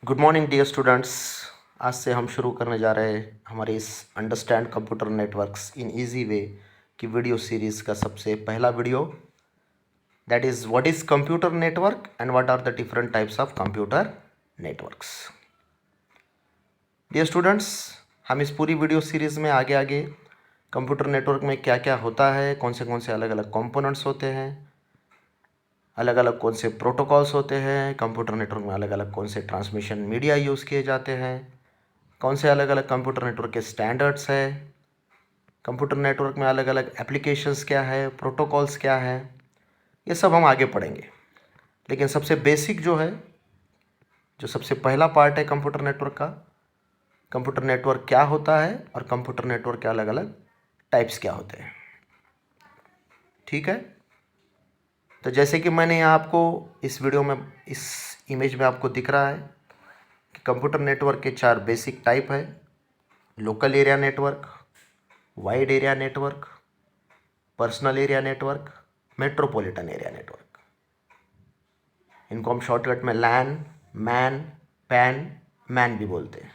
Good morning dear students. आज से हम शुरू करने जा रहे हैं हमारे इस understand computer networks in easy way की वीडियो सीरीज़ का सबसे पहला video, that is what is computer network and what are the different types of computer networks. Dear students, हम इस पूरी वीडियो सीरीज़ में आगे आगे कंप्यूटर नेटवर्क में क्या क्या होता है, कौन से अलग अलग कंपोनेंट्स होते हैं, अलग अलग कौन से प्रोटोकॉल्स होते हैं, कंप्यूटर नेटवर्क में अलग अलग कौन से ट्रांसमिशन मीडिया यूज़ किए जाते हैं, कौन से अलग अलग कंप्यूटर नेटवर्क के स्टैंडर्ड्स है, कंप्यूटर नेटवर्क में अलग अलग एप्लीकेशंस क्या है, प्रोटोकॉल्स क्या है, ये सब हम आगे पढ़ेंगे। लेकिन सबसे बेसिक जो है, जो सबसे पहला पार्ट है कंप्यूटर नेटवर्क का, कंप्यूटर नेटवर्क क्या होता है और कंप्यूटर नेटवर्क के अलग अलग टाइप्स क्या होते हैं। ठीक है, तो जैसे कि मैंने यहाँ आपको इस वीडियो में, इस इमेज में आपको दिख रहा है कि कंप्यूटर नेटवर्क के 4 बेसिक टाइप है: local area network, wide area network, personal area network, metropolitan area network. इनको हम शॉर्टकट में लैन, मैन, पैन, मैन भी बोलते हैं।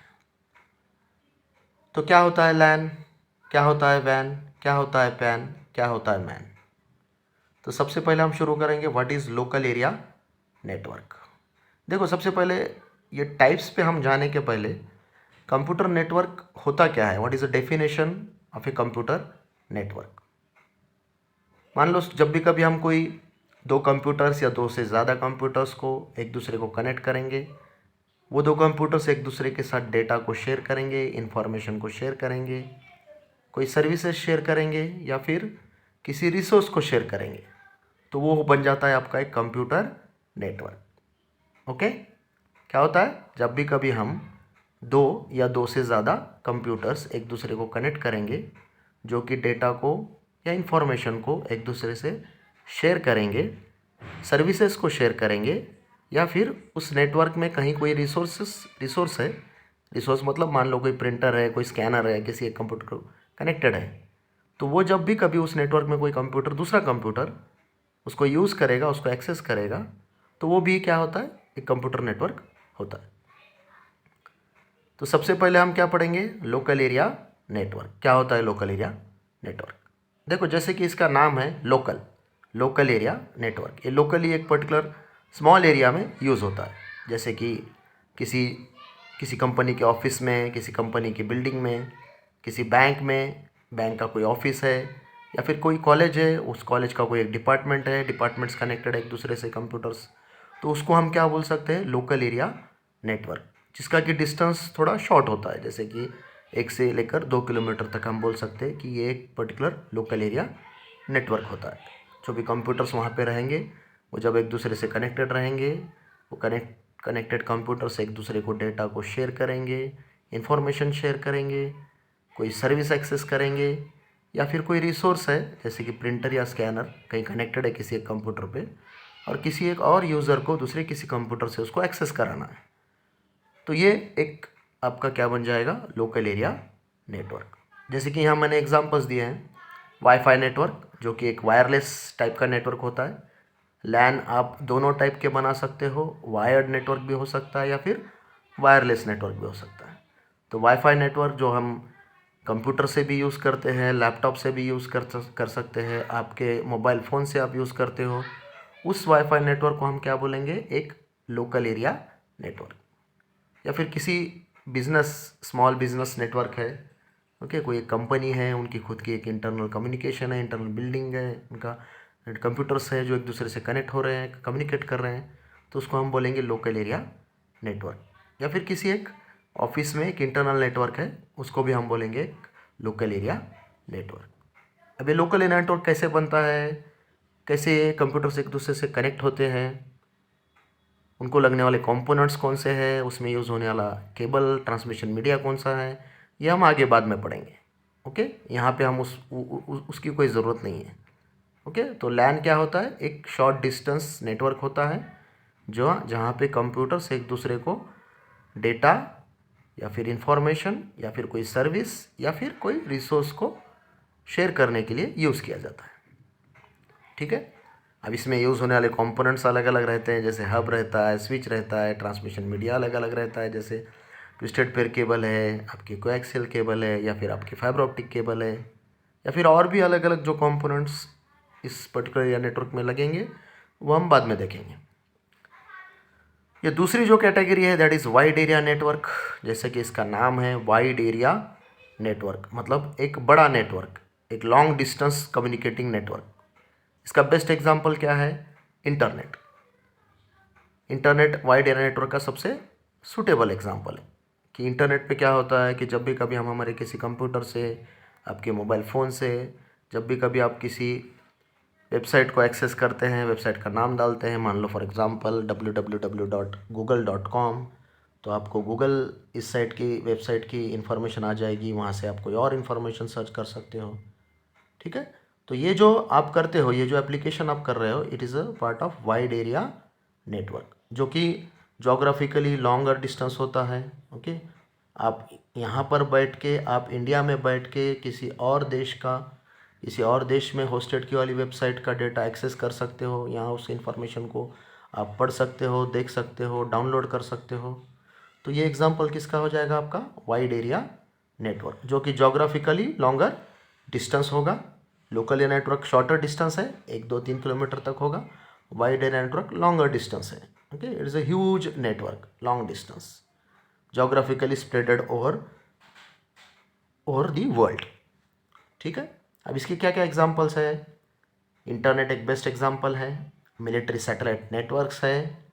तो क्या होता है लैन, क्या होता है वैन, क्या होता है पैन, क्या होता है मैन। तो सबसे पहले हम शुरू करेंगे what is local area network. देखो, सबसे पहले ये टाइप्स पे हम जाने के पहले कंप्यूटर नेटवर्क होता क्या है, what is the definition of a computer network. मान लो जब भी कभी हम कोई 2 कंप्यूटर्स या 2 से ज़्यादा कंप्यूटर्स को एक दूसरे को कनेक्ट करेंगे, वो 2 कंप्यूटर्स एक दूसरे के साथ डेटा को शेयर करेंगे, इंफॉर्मेशन को शेयर करेंगे, कोई सर्विसेज शेयर करेंगे या फिर किसी रिसोर्स को शेयर करेंगे, तो वो बन जाता है आपका एक कंप्यूटर नेटवर्क। ओके, क्या होता है, जब भी कभी हम 2 या 2 से ज़्यादा कंप्यूटर्स एक दूसरे को कनेक्ट करेंगे, जो कि डेटा को या इंफॉर्मेशन को एक दूसरे से शेयर करेंगे, सर्विसेज को शेयर करेंगे, या फिर उस नेटवर्क में कहीं कोई रिसोर्स है, रिसोर्स मतलब मान लो कोई प्रिंटर है, कोई स्कैनर है, किसी एक कंप्यूटर को कनेक्टेड है, तो वो जब भी कभी उस नेटवर्क में कोई कंप्यूटर, दूसरा कंप्यूटर उसको यूज़ करेगा, उसको एक्सेस करेगा, तो वो भी क्या होता है, एक कंप्यूटर नेटवर्क होता है। तो सबसे पहले हम क्या पढ़ेंगे, लोकल एरिया नेटवर्क। क्या होता है लोकल एरिया नेटवर्क? देखो, जैसे कि इसका नाम है लोकल, लोकल एरिया नेटवर्क। ये लोकली एक पर्टिकुलर स्मॉल एरिया में यूज़ होता है, जैसे कि किसी किसी कंपनी के ऑफिस में, किसी कंपनी की बिल्डिंग में, किसी बैंक में, बैंक का कोई ऑफिस है, या फिर कोई कॉलेज है, उस कॉलेज का कोई एक डिपार्टमेंट है, डिपार्टमेंट्स कनेक्टेड है एक दूसरे से कंप्यूटर्स, तो उसको हम क्या बोल सकते हैं, लोकल एरिया नेटवर्क, जिसका कि डिस्टेंस थोड़ा शॉर्ट होता है, जैसे कि 1 से लेकर 2 किलोमीटर तक हम बोल सकते हैं कि ये एक पर्टिकुलर लोकल एरिया नेटवर्क होता है। जो भी कंप्यूटर्स वहाँ पे रहेंगे, वो जब एक दूसरे से कनेक्टेड रहेंगे, वो कनेक्टेड कंप्यूटर्स एक दूसरे को डेटा को शेयर करेंगे, इंफॉर्मेशन शेयर करेंगे, कोई सर्विस एक्सेस करेंगे, या फिर कोई रिसोर्स है जैसे कि प्रिंटर या स्कैनर कहीं कनेक्टेड है किसी एक कंप्यूटर पे, और किसी एक और यूज़र को दूसरे किसी कंप्यूटर से उसको एक्सेस कराना है, तो ये एक आपका क्या बन जाएगा, लोकल एरिया नेटवर्क। जैसे कि यहाँ मैंने एग्जांपल्स दिए हैं, वाईफाई नेटवर्क जो कि एक वायरलेस टाइप का नेटवर्क होता है, लैन आप दोनों टाइप के बना सकते हो, वायर्ड नेटवर्क भी हो सकता है या फिर वायरलेस नेटवर्क भी हो सकता है। तो वाईफाई नेटवर्क जो हम कंप्यूटर से भी यूज़ करते हैं, लैपटॉप से भी यूज़ कर सकते हैं, आपके मोबाइल फ़ोन से आप यूज़ करते हो, उस वाईफाई नेटवर्क को हम क्या बोलेंगे, एक लोकल एरिया नेटवर्क। या फिर किसी बिजनेस, स्मॉल बिजनेस नेटवर्क है, ओके, कोई एक कंपनी है, उनकी खुद की एक इंटरनल कम्युनिकेशन है, इंटरनल बिल्डिंग है, उनका कंप्यूटर्स है जो एक दूसरे से कनेक्ट हो रहे हैं, कम्युनिकेट कर रहे हैं, तो उसको हम बोलेंगे लोकल एरिया नेटवर्क। या फिर किसी एक ऑफिस में एक इंटरनल नेटवर्क है, उसको भी हम बोलेंगे लोकल एरिया नेटवर्क। अब ये लोकल एरिया नेटवर्क कैसे बनता है, कैसे कंप्यूटर्स एक दूसरे से कनेक्ट होते हैं, उनको लगने वाले कंपोनेंट्स कौन से हैं, उसमें यूज़ होने वाला केबल ट्रांसमिशन मीडिया कौन सा है, ये हम आगे बाद में पढ़ेंगे। ओके, यहाँ पे हम उसकी कोई ज़रूरत नहीं है। ओके, तो लैन क्या होता है, एक शॉर्ट डिस्टेंस नेटवर्क होता है जो जहाँ पे कंप्यूटर्स एक दूसरे को डेटा या फिर इंफॉर्मेशन या फिर कोई सर्विस या फिर कोई रिसोर्स को शेयर करने के लिए यूज़ किया जाता है। ठीक है, अब इसमें यूज़ होने वाले कंपोनेंट्स अलग अलग रहते हैं, जैसे हब रहता है, स्विच रहता है, ट्रांसमिशन मीडिया अलग अलग रहता है, जैसे ट्विस्टेड पेयर केबल है, आपकी कोएक्सियल केबल है, या फिर आपकी फाइबर ऑप्टिक केबल है, या फिर और भी अलग अलग जो कंपोनेंट्स इस पर्टिकुलर एरिया नेटवर्क में लगेंगे वो हम बाद में देखेंगे। ये दूसरी जो कैटेगरी है that is wide area network. जैसे कि इसका नाम है वाइड एरिया नेटवर्क, मतलब एक बड़ा नेटवर्क, एक लॉन्ग डिस्टेंस कम्युनिकेटिंग नेटवर्क। इसका बेस्ट एग्जांपल क्या है? Internet. Internet wide area network का सबसे सूटेबल एग्जांपल है कि इंटरनेट पे क्या होता है कि जब भी कभी हम हमारे किसी कंप्यूटर से, आपके मोबाइल फ़ोन से, जब भी कभी आप किसी वेबसाइट को एक्सेस करते हैं, वेबसाइट का नाम डालते हैं, मान लो फॉर एग्जांपल www.google.com, तो आपको गूगल इस साइट की वेबसाइट की इन्फॉर्मेशन आ जाएगी, वहाँ से आप कोई और इन्फॉर्मेशन सर्च कर सकते हो। ठीक है, तो ये जो आप करते हो, ये जो एप्लीकेशन आप कर रहे हो, it is a part of wide area network, जो कि जोग्राफिकली लॉन्गर डिस्टेंस होता है। ओके, आप यहाँ पर बैठ के, आप इंडिया में बैठ के किसी और देश का, किसी और देश में होस्टेड की वाली वेबसाइट का डेटा एक्सेस कर सकते हो, यहाँ उस इन्फॉर्मेशन को आप पढ़ सकते हो, देख सकते हो, डाउनलोड कर सकते हो। तो ये एग्जांपल किसका हो जाएगा? आपका वाइड एरिया नेटवर्क, जो कि जोग्राफिकली लॉन्गर डिस्टेंस होगा। Local area network shorter distance है, 1 2 3 किलोमीटर तक होगा। Wide area network longer distance है। Okay, it is a huge network, long distance, geographically spreaded over the world. ठीक है, अब इसके क्या क्या एग्जांपल्स है? इंटरनेट एक बेस्ट एग्जांपल है, मिलिट्री सैटेलाइट नेटवर्क्स है,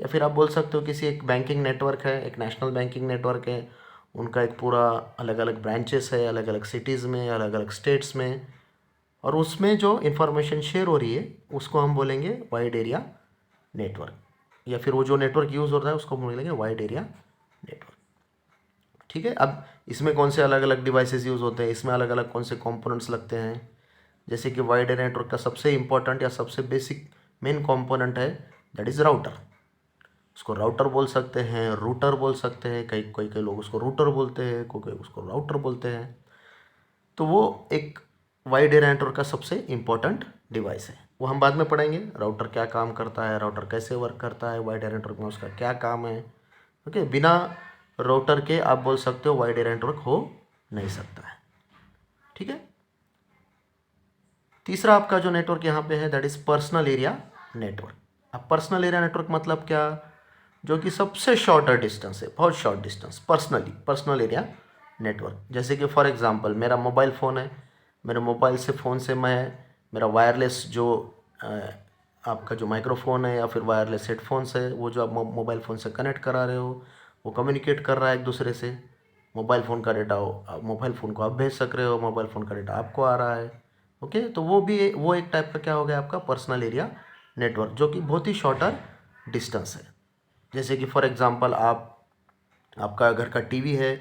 या फिर आप बोल सकते हो किसी एक बैंकिंग नेटवर्क है, एक नेशनल बैंकिंग नेटवर्क है, उनका एक पूरा अलग अलग ब्रांचेस है, अलग अलग सिटीज़ में, अलग अलग स्टेट्स में, और उसमें जो इन्फॉर्मेशन शेयर हो रही है उसको हम बोलेंगे वाइड एरिया नेटवर्क, या फिर वो जो नेटवर्क यूज़ हो रहा है उसको बोलेंगे वाइड एरिया नेटवर्क। ठीक है, अब इसमें कौन से अलग अलग डिवाइसेस यूज़ होते हैं, इसमें अलग अलग कौन से कंपोनेंट्स लगते हैं? जैसे कि वाइड एरिया नेटवर्क का सबसे इंपॉर्टेंट या सबसे बेसिक मेन कंपोनेंट है दैट इज़ राउटर। उसको राउटर बोल सकते हैं, रूटर बोल सकते हैं, कई कोई कई लोग उसको रूटर बोलते हैं, कोई कोई उसको राउटर बोलते हैं। तो वो एक वाइड एरिया नेटवर्क का सबसे इम्पोर्टेंट डिवाइस है, वो हम बाद में पढ़ेंगे। राउटर क्या काम करता है, राउटर कैसे वर्क करता है, वाइड एरिया नेटवर्क में उसका क्या काम है। ओके, बिना राउटर के आप बोल सकते हो वाइड एरिया नेटवर्क हो नहीं सकता है। ठीक है, तीसरा आपका जो नेटवर्क यहाँ पे है that is personal area network. अब पर्सनल एरिया नेटवर्क मतलब क्या? जो कि सबसे शॉर्टर डिस्टेंस है, बहुत short distance, personal area network. जैसे कि फॉर एग्जांपल मेरा मोबाइल फ़ोन है, मेरे मोबाइल से फ़ोन से मैं मेरा वायरलेस जो आपका जो माइक्रोफोन है या फिर वायरलेस हेडफोन्स है, वो जो आप मोबाइल फ़ोन से कनेक्ट करा रहे हो, वो कम्युनिकेट कर रहा है एक दूसरे से। मोबाइल फ़ोन का डेटा मोबाइल फ़ोन को आप भेज सक रहे हो, मोबाइल फ़ोन का डेटा आपको आ रहा है। ओके, तो वो एक टाइप का क्या हो गया आपका पर्सनल एरिया नेटवर्क, जो कि बहुत ही शॉर्टर डिस्टेंस है। जैसे कि फॉर एग्जांपल आपका घर का टीवी है,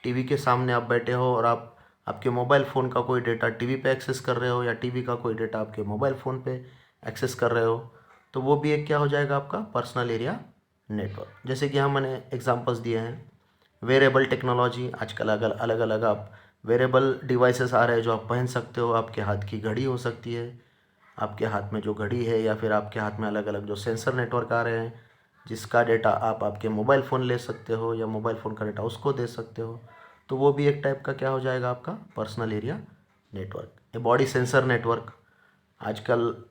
टीवी के सामने आप बैठे हो और आप आपके मोबाइल फ़ोन का कोई डेटा टीवी पे एक्सेस कर रहे हो, या टीवी का कोई डेटा आपके मोबाइल फ़ोन पे एक्सेस कर रहे हो, तो वो भी एक क्या हो जाएगा आपका पर्सनल एरिया नेटवर्क। जैसे कि यहाँ मैंने एग्जांपल्स दिए हैं। वेरेबल टेक्नोलॉजी, आजकल अलग अलग आप वेरेबल डिवाइसेस आ रहे हैं जो आप पहन सकते हो। आपके हाथ की घड़ी हो सकती है, आपके हाथ में जो घड़ी है, या फिर आपके हाथ में अलग अलग जो सेंसर नेटवर्क आ रहे हैं जिसका डेटा आप आपके मोबाइल फ़ोन ले सकते हो, या मोबाइल फ़ोन का डेटा उसको दे सकते हो। तो वो भी एक टाइप का क्या हो जाएगा आपका personal area network. A body sensor network, आजकल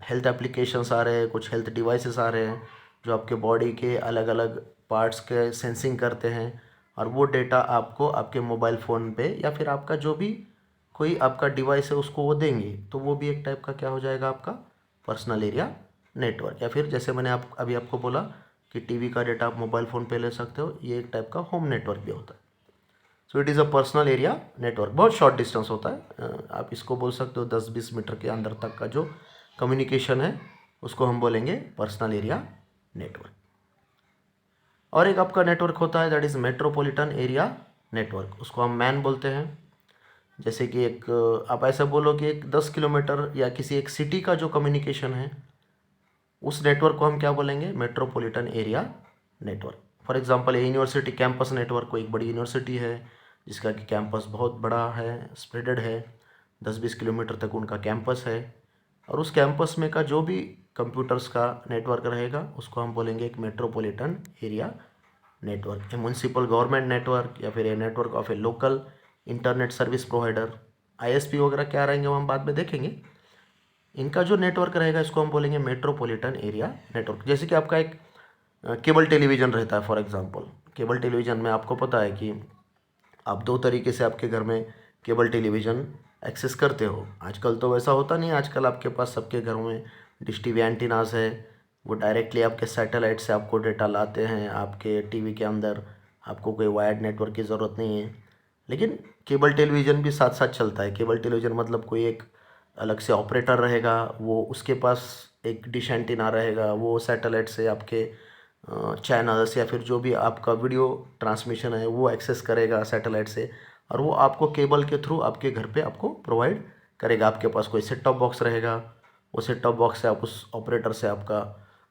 हेल्थ एप्लीकेशंस आ रहे हैं, कुछ हेल्थ डिवाइसेस आ रहे हैं जो आपके बॉडी के अलग अलग पार्ट्स के सेंसिंग करते हैं, और वो डेटा आपको आपके मोबाइल फ़ोन पे या फिर आपका जो भी कोई आपका डिवाइस है उसको वो देंगे। तो वो भी एक टाइप का क्या हो जाएगा आपका पर्सनल एरिया नेटवर्क। या फिर जैसे मैंने अभी आपको बोला कि टीवी का डेटा आप मोबाइल फ़ोन पे ले सकते हो, ये एक टाइप का होम नेटवर्क भी होता है। So it is a personal area network, बहुत शॉर्ट डिस्टेंस होता है। आप इसको बोल सकते हो 10 20 मीटर के अंदर तक का जो कम्युनिकेशन है उसको हम बोलेंगे पर्सनल एरिया नेटवर्क। और एक आपका नेटवर्क होता है that is metropolitan area network, उसको हम मैन बोलते हैं। जैसे कि एक आप ऐसा बोलो कि एक 10 किलोमीटर या किसी एक सिटी का जो कम्युनिकेशन है उस नेटवर्क को हम क्या बोलेंगे? Metropolitan area network. For example university campus network, कोई एक बड़ी यूनिवर्सिटी है जिसका कि कैंपस बहुत बड़ा है, स्प्रेडेड है, 10 20 किलोमीटर तक उनका कैंपस है। और उस कैंपस में का जो भी कंप्यूटर्स का नेटवर्क रहेगा उसको हम बोलेंगे एक metropolitan area network, a municipal government network, या फिर a network of a local internet service provider. ISP वगैरह क्या रहेंगे वो हम बाद में देखेंगे। इनका जो नेटवर्क रहेगा इसको हम बोलेंगे मेट्रोपॉलिटन एरिया नेटवर्क। जैसे कि आपका एक केबल टेलीविज़न रहता है, फॉर एग्जांपल केबल टेलीविज़न में आपको पता है कि आप दो तरीके से आपके घर में केबल टेलीविज़न एक्सेस करते हो। आजकल तो वैसा होता नहीं, आजकल आपके पास सबके घरों में डिश टीवी एंटीनास है, वो डायरेक्टली आपके सैटेलाइट से आपको डेटा लाते हैं आपके टीवी के अंदर, आपको कोई वायर्ड नेटवर्क की ज़रूरत नहीं है। लेकिन केबल टेलीविज़न भी साथ साथ चलता है। केबल टेलीविज़न मतलब कोई एक अलग से ऑपरेटर रहेगा, वो उसके पास एक डिश एंटीना रहेगा, वो सैटेलाइट से आपके चैनल्स या फिर जो भी आपका वीडियो ट्रांसमिशन है वो एक्सेस करेगा सैटेलाइट से, और वो आपको केबल के थ्रू आपके घर पे आपको प्रोवाइड करेगा। आपके पास कोई सेट टॉप बॉक्स रहेगा, वो सेट टॉप बॉक्स से आप उस ऑपरेटर से आपका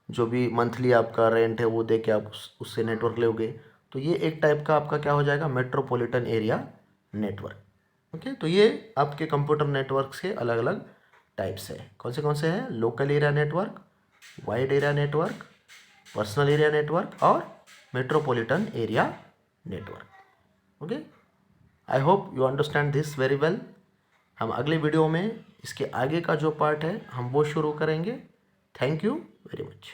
जो भी मंथली आपका रेंट है वो दे के आप उससे नेटवर्क लोगे। तो ये एक टाइप का आपका क्या हो जाएगा, मेट्रोपॉलिटन एरिया नेटवर्क। ओके, तो ये आपके कंप्यूटर नेटवर्क के अलग अलग टाइप्स है। कौन से हैं? Local area network, wide area network, personal area network और metropolitan area network. Okay, I hope you understand this very well. हम अगले वीडियो में इसके आगे का जो पार्ट है हम वो शुरू करेंगे। Thank you very much.